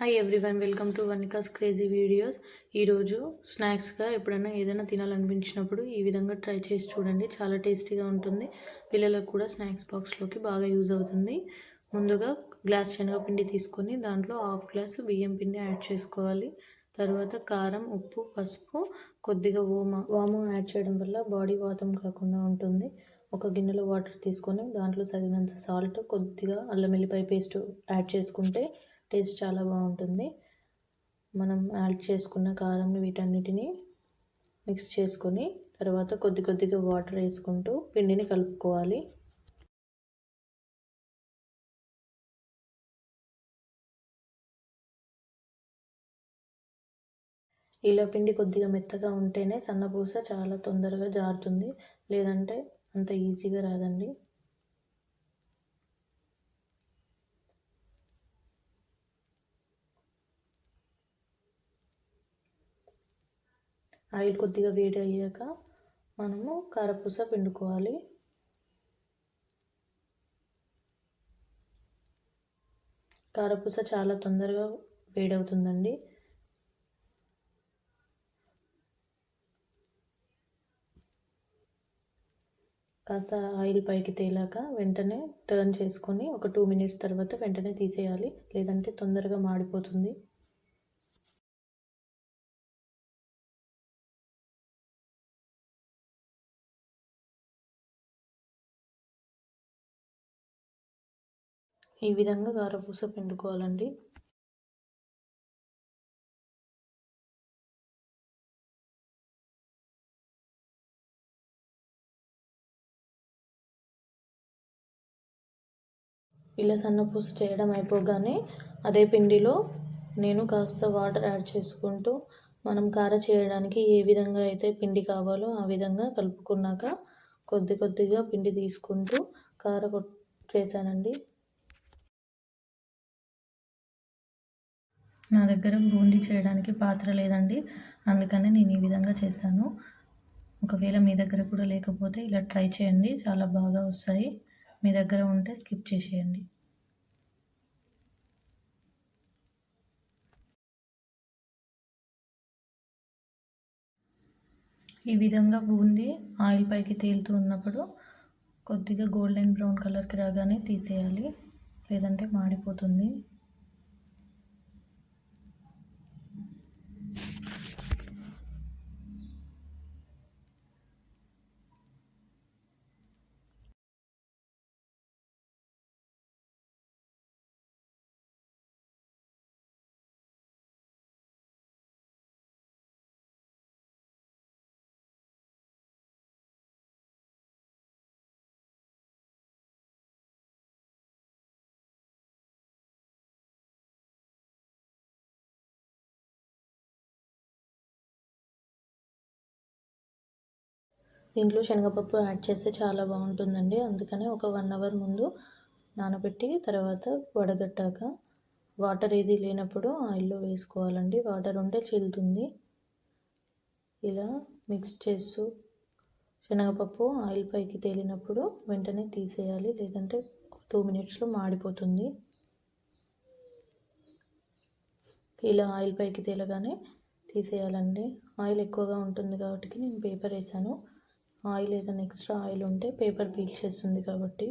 Hi everyone, welcome to Vanika's crazy videos. ఈరోజు స్నాక్స్గా ఎప్పుడైనా ఏదైనా తినాలనిపించినప్పుడు ఈ విధంగా ట్రై చేసి చూడండి. చాలా టేస్టీగా ఉంటుంది. పిల్లలకు కూడా స్నాక్స్ బాక్స్లోకి బాగా యూజ్ అవుతుంది. ముందుగా గ్లాస్ శనగపిండి తీసుకొని దాంట్లో హాఫ్ గ్లాస్ బియ్యం పిండి యాడ్ చేసుకోవాలి. తర్వాత కారం, ఉప్పు, పసుపు, కొద్దిగా వాము యాడ్ చేయడం వల్ల బాడీ వాతం కాకుండా ఉంటుంది. ఒక గిన్నెలో వాటర్ తీసుకొని దాంట్లో తగినంత సాల్ట్, కొద్దిగా అల్లం వెల్లిపాయ పేస్ట్ యాడ్ చేసుకుంటే టేస్ట్ చాలా బాగుంటుంది. మనం యాడ్ చేసుకున్న కారం వీటన్నిటిని మిక్స్ చేసుకొని తర్వాత కొద్దిగా వాటర్ వేసుకుంటూ పిండిని కలుపుకోవాలి. ఇలా పిండి కొద్దిగా మెత్తగా ఉంటేనే సన్నపూస చాలా తొందరగా జారుతుంది, లేదంటే అంత ఈజీగా రాదండి. ఆయిల్ కొద్దిగా వేడి అయ్యాక మనము కారపూస పిండుకోవాలి. కారపూస చాలా తొందరగా వేడవుతుందండి. కాస్త ఆయిల్ పైకి తేలాక వెంటనే టర్న్ చేసుకొని ఒక 2 మినిట్స్ తర్వాత వెంటనే తీసేయాలి, లేదంటే తొందరగా మాడిపోతుంది. ఈ విధంగా కారపూస పిండుకోవాలండి. ఇలా సన్నపూస చేయడం అయిపోగానే అదే పిండిలో నేను కాస్త వాటర్ యాడ్ చేసుకుంటూ మనం కార చేయడానికి ఏ విధంగా అయితే పిండి కావాలో ఆ విధంగా కలుపుకున్నాక కొద్దిగా పిండి తీసుకుంటూ కార చేశానండి. నా దగ్గర బూందీ చేయడానికి పాత్ర లేదండి, అందుకని నేను ఈ విధంగా చేశాను. ఒకవేళ మీ దగ్గర కూడా లేకపోతే ఇలా ట్రై చేయండి, చాలా బాగా వస్తాయి. మీ దగ్గర ఉంటే స్కిప్ చేసేయండి. ఈ విధంగా బూందీ ఆయిల్ పైకి తేలుతూ ఉన్నప్పుడు కొద్దిగా గోల్డెన్ బ్రౌన్ కలర్కి రాగానే తీసేయాలి, లేదంటే మాడిపోతుంది. దీంట్లో శనగపప్పు యాడ్ చేస్తే చాలా బాగుంటుందండి, అందుకని ఒక 1 అవర్ ముందు నానబెట్టి తర్వాత వడగట్టాక వాటర్ ఏది లేనప్పుడు ఆయిల్లో వేసుకోవాలండి. వాటర్ ఉంటే చిల్లుతుంది. ఇలా మిక్స్ చేస్తూ శనగపప్పు ఆయిల్ పైకి తేలినప్పుడు వెంటనే తీసేయాలి, లేదంటే 2 మినిట్స్లో మాడిపోతుంది. ఇలా ఆయిల్ పైకి తేలగానే తీసేయాలండి. ఆయిల్ ఎక్కువగా ఉంటుంది కాబట్టి నేను పేపర్ వేసాను. ఆయిల్ ఏదైనా ఎక్స్ట్రా ఆయిల్ ఉంటే పేపర్ పీల్చేస్తుంది కాబట్టి.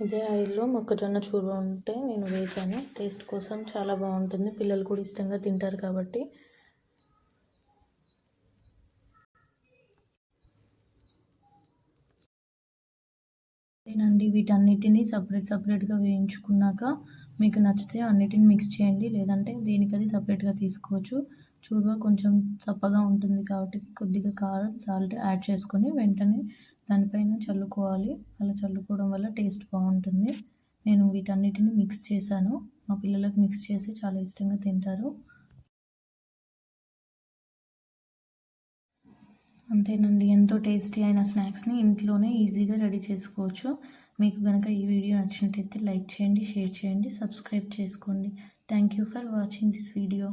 ఇదే ఆయిల్లో మొక్కజొన్న చూర్వ ఉంటే నేను వేసాను, టేస్ట్ కోసం చాలా బాగుంటుంది. పిల్లలు కూడా ఇష్టంగా తింటారు కాబట్టి. వీటన్నిటిని సపరేట్గా వేయించుకున్నాక మీకు నచ్చితే అన్నిటిని మిక్స్ చేయండి, లేదంటే దేనికది సపరేట్గా తీసుకోవచ్చు. చూర్వ కొంచెం చప్పగా ఉంటుంది కాబట్టి కొద్దిగా కారం, సాల్ట్ యాడ్ చేసుకొని వెంటనే దానిపైన చల్లుకోవాలి. అలా చల్లుకోవడం వల్ల టేస్ట్ బాగుంటుంది. నేను వీటన్నిటిని మిక్స్ చేశాను. మా పిల్లలకు మిక్స్ చేసి చాలా ఇష్టంగా తింటారు. అంతేనండి, ఎంతో టేస్టీ అయిన స్నాక్స్ని ఇంట్లోనే ఈజీగా రెడీ చేసుకోవచ్చు. మీకు కనుక ఈ వీడియో నచ్చినట్టయితే లైక్ చేయండి, షేర్ చేయండి, సబ్స్క్రైబ్ చేసుకోండి. Thank you for watching this video.